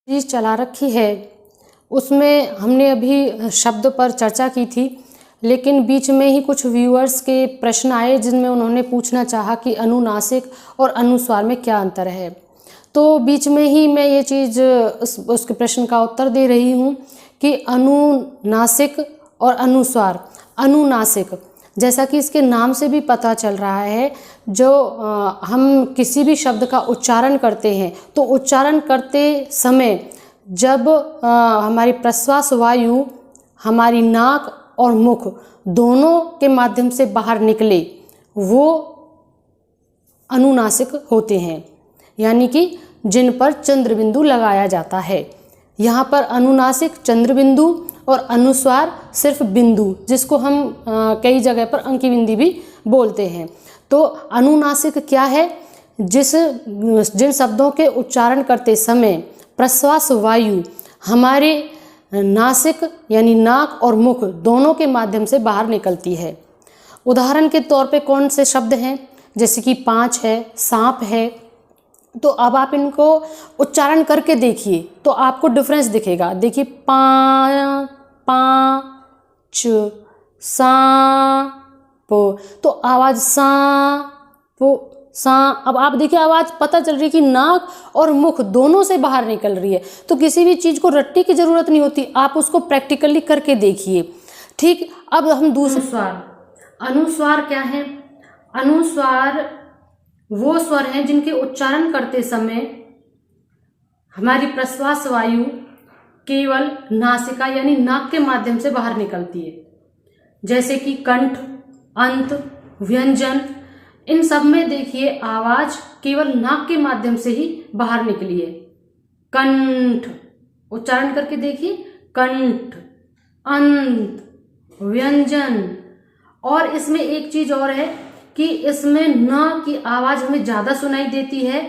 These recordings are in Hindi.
सीरीज चला रखी है उसमें हमने अभी शब्द पर चर्चा की थी, लेकिन बीच में ही कुछ व्यूअर्स के प्रश्न आए जिनमें उन्होंने पूछना चाहा कि अनुनासिक और अनुस्वार में क्या अंतर है। तो बीच में ही मैं ये चीज़ उसके प्रश्न का उत्तर दे रही हूँ कि अनुनासिक और अनुस्वार। अनुनासिक जैसा कि इसके नाम से भी पता चल रहा है, जो हम किसी भी शब्द का उच्चारण करते हैं तो उच्चारण करते समय जब हमारी प्रश्वास वायु हमारी नाक और मुख दोनों के माध्यम से बाहर निकले वो अनुनासिक होते हैं, यानी कि जिन पर चंद्र बिंदु लगाया जाता है। यहाँ पर अनुनासिक चंद्र बिंदु और अनुस्वार सिर्फ बिंदु, जिसको हम कई जगह पर अंकी बिंदी भी बोलते हैं। तो अनुनासिक क्या है? जिन शब्दों के उच्चारण करते समय प्रश्वास वायु हमारे नासिक यानी नाक और मुख दोनों के माध्यम से बाहर निकलती है। उदाहरण के तौर पे कौन से शब्द हैं? जैसे कि पाँच है, सांप है। तो अब आप इनको उच्चारण करके देखिए तो आपको डिफरेंस दिखेगा। देखिए पाँच सांप, तो आवाज़ सा। अब आप देखिए आवाज़ पता चल रही है कि नाक और मुख दोनों से बाहर निकल रही है। तो किसी भी चीज़ को रट्टी की ज़रूरत नहीं होती, आप उसको प्रैक्टिकली करके देखिए। ठीक, अब हम दूसरे स्वर। अनुस्वार क्या है? अनुस्वार वो स्वर हैं जिनके उच्चारण करते समय हमारी प्रश्वास वायु केवल नासिका यानी नाक के माध्यम से बाहर निकलती है। जैसे कि कंठ, अंत, व्यंजन, इन सब में देखिए आवाज केवल नाक के माध्यम से ही बाहर निकली है। कंठ, उच्चारण करके देखिए, कंठ, अंत, व्यंजन। और इसमें एक चीज और है कि इसमें न की आवाज हमें ज्यादा सुनाई देती है,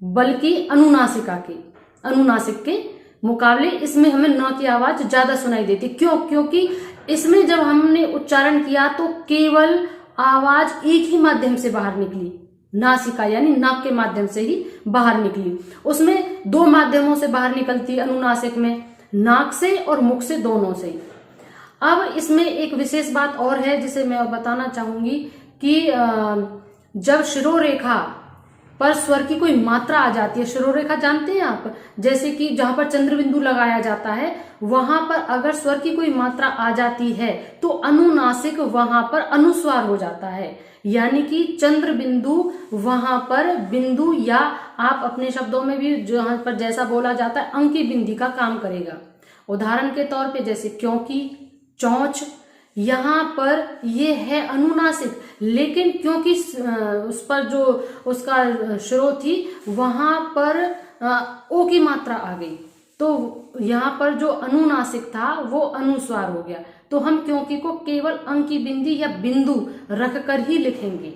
बल्कि अनुनासिक के मुकाबले इसमें हमें न की आवाज ज्यादा सुनाई देती। क्यों? क्योंकि इसमें जब हमने उच्चारण किया तो केवल आवाज एक ही माध्यम से बाहर निकली, नासिका यानी नाक के माध्यम से ही बाहर निकली। उसमें दो माध्यमों से बाहर निकलती है अनुनासिक में, नाक से और मुख से, दोनों से। अब इसमें एक विशेष बात और है जिसे मैं बताना चाहूंगी कि जब शिरोरेखा पर स्वर की कोई मात्रा आ जाती है, शिरोरेखा जानते हैं आप, जैसे कि जहां पर चंद्र बिंदु लगाया जाता है वहां पर अगर स्वर की कोई मात्रा आ जाती है तो अनुनासिक वहां पर अनुस्वार हो जाता है, यानी कि चंद्र बिंदु वहां पर बिंदु, या आप अपने शब्दों में भी जहां पर जैसा बोला जाता है अंकी बिंदी का काम करेगा। उदाहरण के तौर पे जैसे क्योंकि, चौंच, यहाँ पर ये है अनुनासिक, लेकिन क्योंकि उस पर जो उसका शुरू थी वहां पर ओ की मात्रा आ गई, तो यहाँ पर जो अनुनासिक था वो अनुस्वार हो गया। तो हम क्योंकि को केवल अंकी बिंदी या बिंदु रख कर ही लिखेंगे।